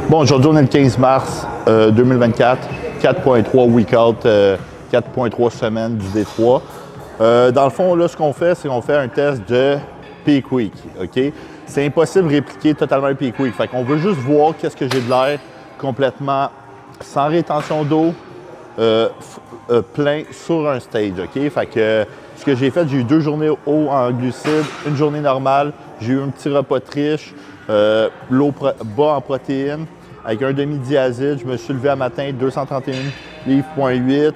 Bon, aujourd'hui, on est le 15 mars 2024, 4.3 week-out, 4.3 semaines du D3. Dans le fond, là, ce qu'on fait, c'est qu'on fait un test de peak week, OK? C'est impossible de répliquer totalement un peak week. Fait qu'on veut juste voir qu'est-ce que j'ai de l'air complètement sans rétention d'eau, plein sur un stage, OK? Fait que ce que j'ai fait, j'ai eu 2 journées haut en glucides, une journée normale, j'ai eu un petit repas de riche, l'eau bas en protéines, avec un demi-diazide. Je me suis levé à matin, 231 livres,8.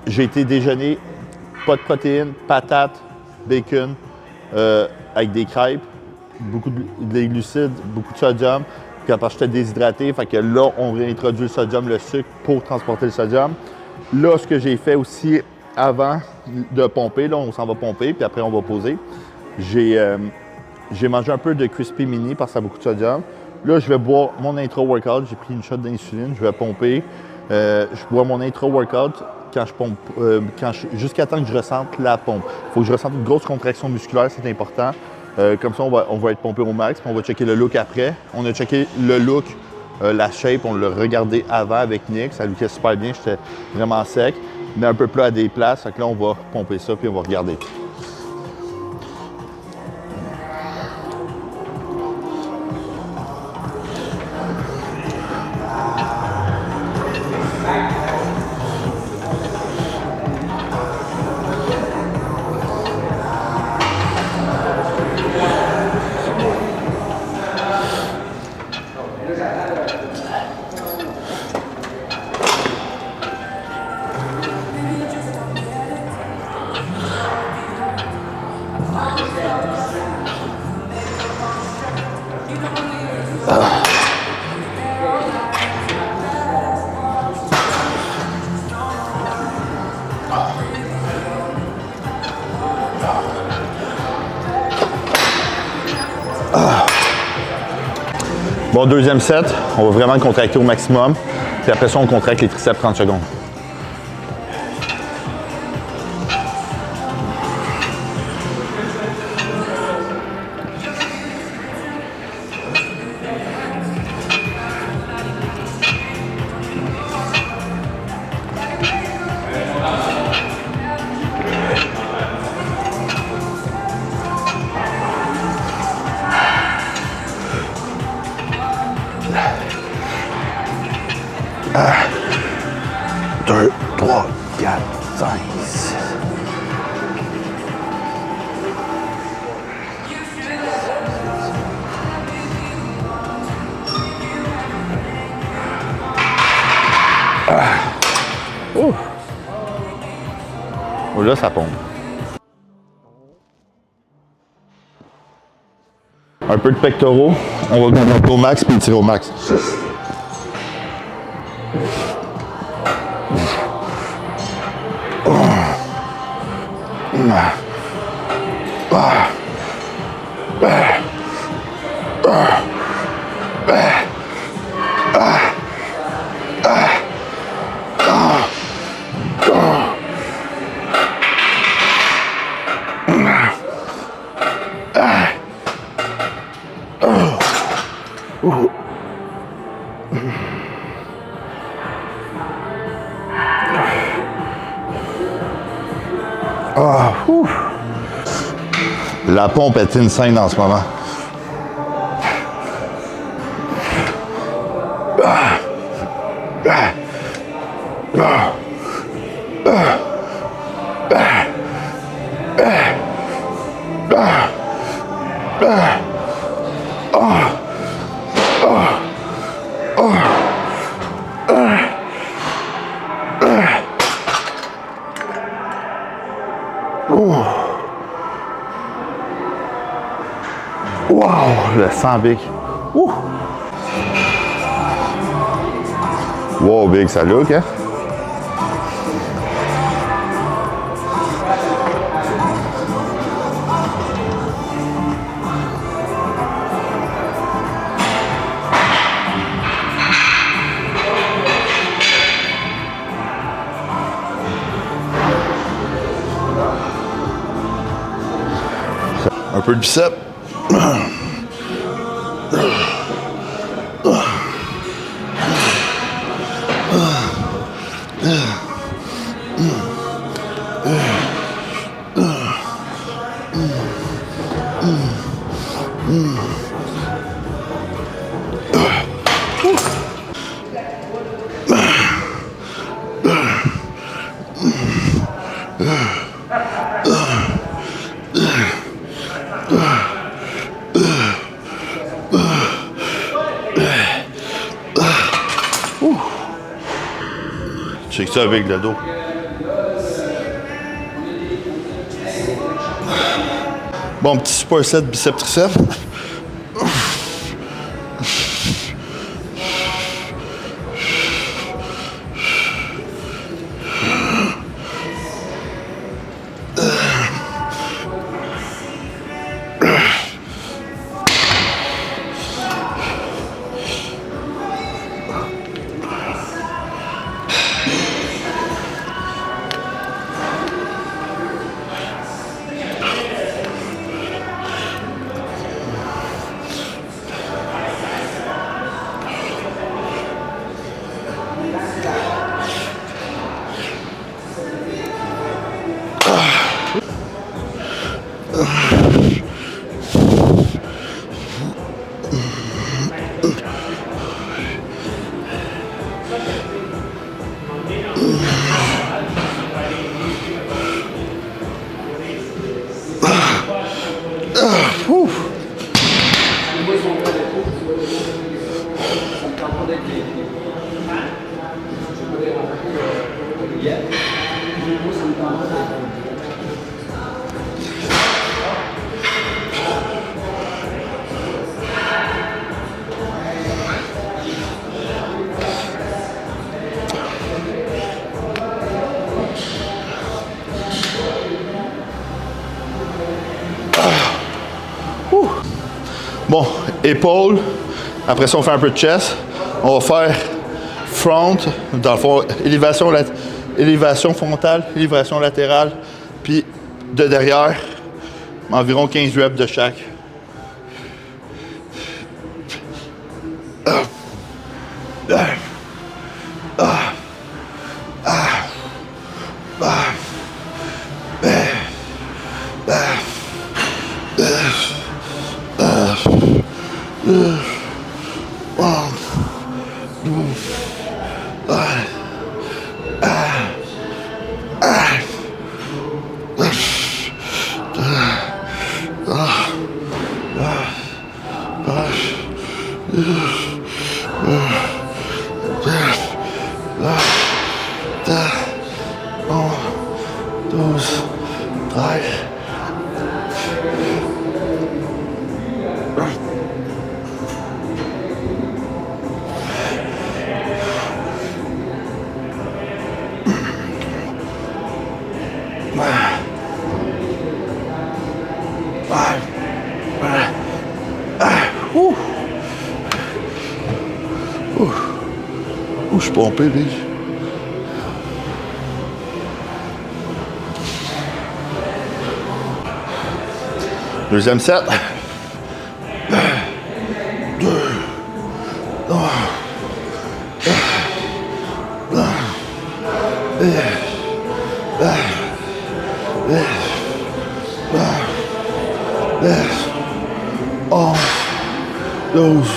J'ai été déjeuner, pas de protéines, patates, bacon, avec des crêpes, beaucoup de glucides, beaucoup de sodium. Puis parce que j'étais déshydraté, fait que là, on réintroduit le sodium, le sucre pour transporter le sodium. Là, ce que j'ai fait aussi avant de pomper, là, on s'en va pomper, puis après, on va poser. J'ai mangé un peu de Crispy Mini parce que ça a beaucoup de sodium. Là, je vais boire mon intro-workout. J'ai pris une shot d'insuline, je vais pomper. Je bois mon intro-workout quand je pompe, jusqu'à temps que je ressente la pompe. Il faut que je ressente une grosse contraction musculaire, c'est important. Comme ça, on va être pompé au max, puis on va checker le look après. On a checké le look, la shape, on l'a regardé avant avec Nick. Ça lui fait super bien, j'étais vraiment sec, mais un peu plat à des places. Fait que là, on va pomper ça, puis on va regarder. Bon, deuxième set, on va vraiment contracter au maximum. Puis après ça, on contracte les triceps 30 secondes. Deux, trois, quatre, cinq, six. Oh, là, ça pompe. Un peu de pectoraux. On va monter au max puis tirer au max. La pompe est insane en ce moment. Wow, le sang big. Wow, big, ça look, hein? Un peu de bicep. Check ça avec le dos. Bon, petit superset biceps triceps. Bon, épaules. Après ça, on fait un peu de chest. On va faire front, dans le fond, élévation frontale, élévation latérale, puis de derrière, environ 15 reps de chaque. Je suis pompé, lui. Deuxième set. 2, 3, 11, 12,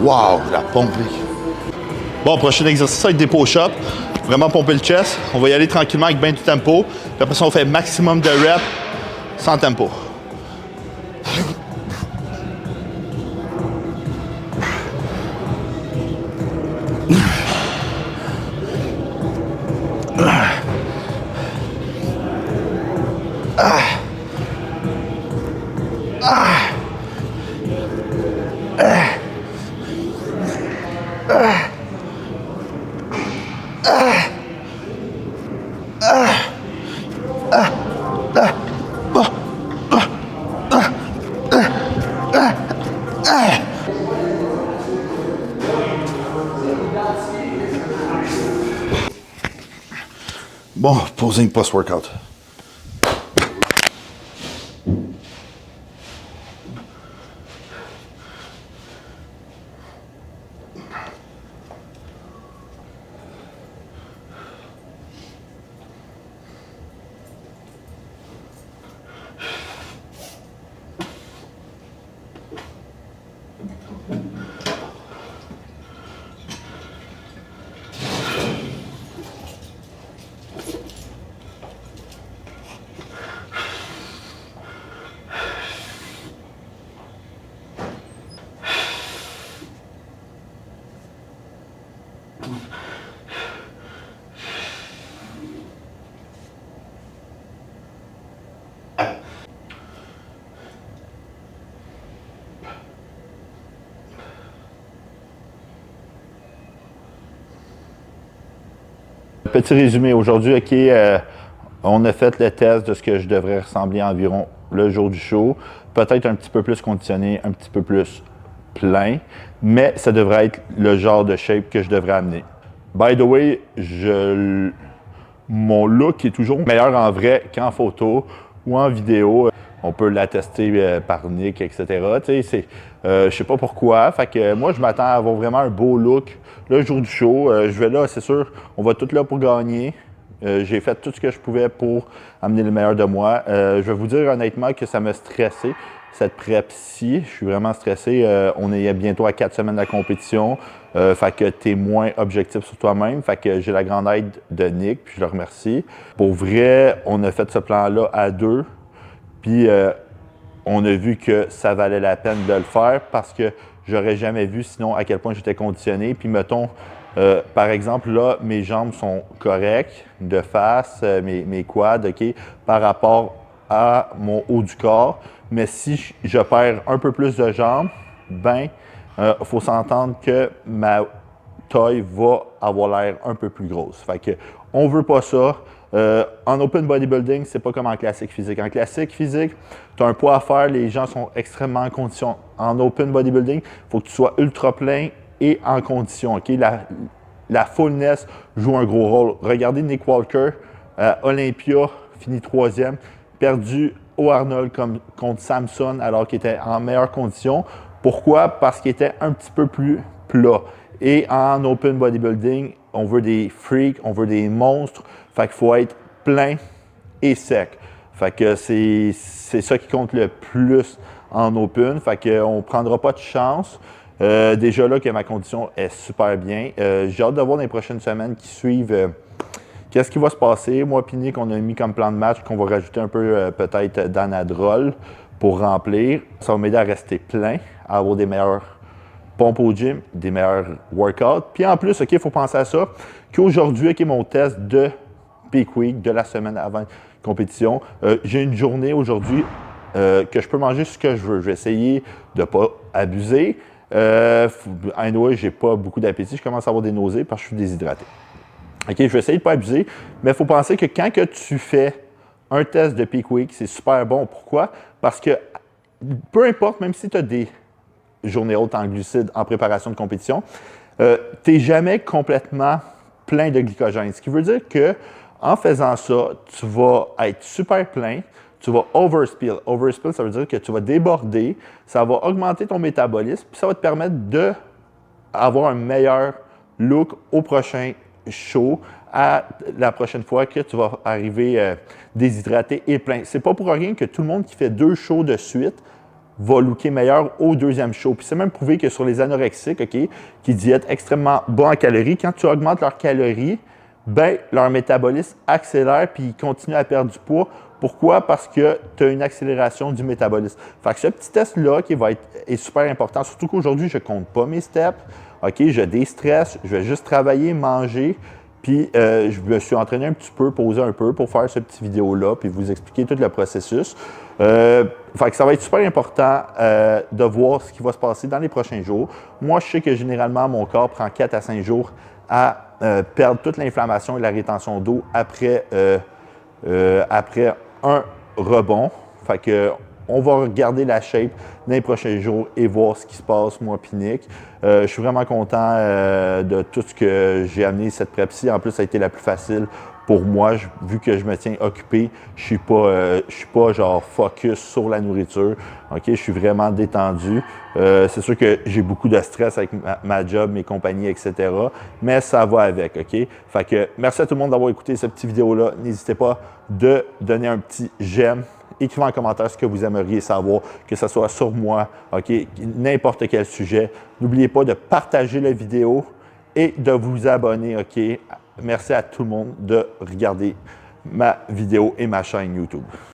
wow, la pompe. Bon, prochain exercice avec des push-ups. Vraiment pomper le chest. On va y aller tranquillement avec bien du tempo. Puis après ça, on fait maximum de reps sans tempo. Bon, posing post-workout. Petit résumé, aujourd'hui, OK, on a fait le test de ce que je devrais ressembler environ le jour du show. Peut-être un petit peu plus conditionné, un petit peu plus plein, mais ça devrait être le genre de shape que je devrais amener. By the way, mon look est toujours meilleur en vrai qu'en photo ou en vidéo. On peut l'attester par Nick, etc. Je sais pas pourquoi. Fait que moi, je m'attends à avoir vraiment un beau look le jour du show. Je vais là, c'est sûr, on va tout là pour gagner. J'ai fait tout ce que je pouvais pour amener le meilleur de moi. Je vais vous dire honnêtement que ça m'a stressé, cette prep-ci. Je suis vraiment stressé. On est bientôt à 4 semaines de la compétition. Fait que tu es moins objectif sur toi-même. Fait que j'ai la grande aide de Nick, puis je le remercie. Pour vrai, on a fait ce plan-là à deux. Puis on a vu que ça valait la peine de le faire parce que j'aurais jamais vu sinon à quel point j'étais conditionné. Puis mettons, par exemple, là, mes jambes sont correctes de face, mes quads, OK, par rapport à mon haut du corps. Mais si je perds un peu plus de jambes, ben, faut s'entendre que ma taille va avoir l'air un peu plus grosse. Fait que on veut pas ça. En open bodybuilding, c'est pas comme en classique physique. En classique physique, tu as un poids à faire, les gens sont extrêmement en condition. En open bodybuilding, il faut que tu sois ultra plein et en condition. Okay? La fullness joue un gros rôle. Regardez Nick Walker, Olympia, fini 3e, perdu au Arnold contre Samson alors qu'il était en meilleure condition. Pourquoi? Parce qu'il était un petit peu plus plat. Et en open bodybuilding, on veut des freaks, on veut des monstres. Fait qu'il faut être plein et sec. Fait que c'est ça qui compte le plus en open. Fait qu'on ne prendra pas de chance. Déjà là que ma condition est super bien. J'ai hâte de voir dans les prochaines semaines qui suivent qu'est-ce qui va se passer. Moi et Nick, on a mis comme plan de match qu'on va rajouter un peu peut-être d'anadrol pour remplir. Ça va m'aider à rester plein, à avoir des meilleurs pompes au gym, des meilleurs workouts. Puis en plus, OK, il faut penser à ça, qu'aujourd'hui, OK, mon test de peak week, de la semaine avant la compétition, j'ai une journée aujourd'hui que je peux manger ce que je veux. Je vais essayer de ne pas abuser. Anyway, j'ai pas beaucoup d'appétit. Je commence à avoir des nausées parce que je suis déshydraté. OK, je vais essayer de ne pas abuser, mais il faut penser que quand que tu fais un test de peak week, c'est super bon. Pourquoi? Parce que peu importe, même si tu as des journées hautes en glucides en préparation de compétition, tu n'es jamais complètement plein de glycogène. Ce qui veut dire que en faisant ça, tu vas être super plein, tu vas overspill. Overspill, ça veut dire que tu vas déborder, ça va augmenter ton métabolisme, puis ça va te permettre d'avoir un meilleur look au prochain show, à la prochaine fois que tu vas arriver déshydraté et plein. C'est pas pour rien que tout le monde qui fait 2 shows de suite va looker meilleur au 2e show. Puis c'est même prouvé que sur les anorexiques, OK, qui diètent extrêmement bas en calories, quand tu augmentes leurs calories, ben leur métabolisme accélère puis ils continuent à perdre du poids. Pourquoi? Parce que tu as une accélération du métabolisme. Fait que ce petit test-là qui est super important, surtout qu'aujourd'hui, je ne compte pas mes steps. OK, je déstresse, je vais juste travailler, manger, puis je me suis entraîné un petit peu, posé un peu pour faire cette petite vidéo-là, puis vous expliquer tout le processus. Fait que ça va être super important de voir ce qui va se passer dans les prochains jours. Moi, je sais que généralement, mon corps prend 4 à 5 jours à perdre toute l'inflammation et la rétention d'eau après un rebond. Fait que on va regarder la shape dans les prochains jours et voir ce qui se passe, moi puis Nick. Je suis vraiment content de tout ce que j'ai amené cette prep-ci. En plus, ça a été la plus facile pour moi, vu que je me tiens occupé. Je suis pas genre focus sur la nourriture. OK, je suis vraiment détendu. C'est sûr que j'ai beaucoup de stress avec ma job, mes compagnies, etc. Mais ça va avec, OK? Fait que merci à tout le monde d'avoir écouté cette petite vidéo-là. N'hésitez pas de donner un petit j'aime. Écrivez en commentaire ce que vous aimeriez savoir, que ce soit sur moi, OK, n'importe quel sujet. N'oubliez pas de partager la vidéo et de vous abonner, OK? Merci à tout le monde de regarder ma vidéo et ma chaîne YouTube.